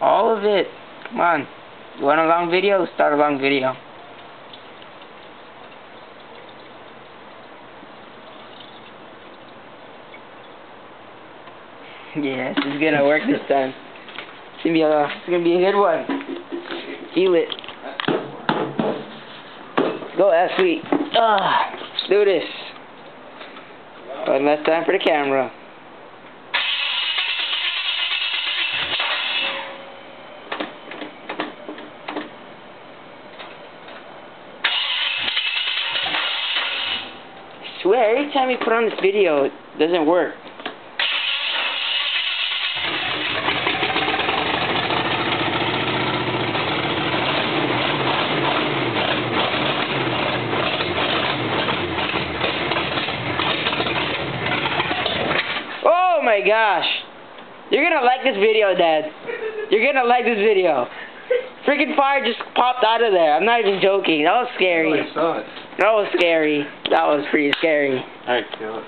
All of it. Come on. You want a long video? Start a long video. Yes, it's gonna work this time. It's gonna be a good one. Feel it. Go, athlete. Let's do this. One last time for the camera. I swear, every time you put on this video, it doesn't work. Oh my gosh! You're gonna like this video, Dad. You're gonna like this video. Freaking fire just popped out of there. I'm not even joking. That was scary. I saw it. That was scary. That was pretty scary. Alright, kill it.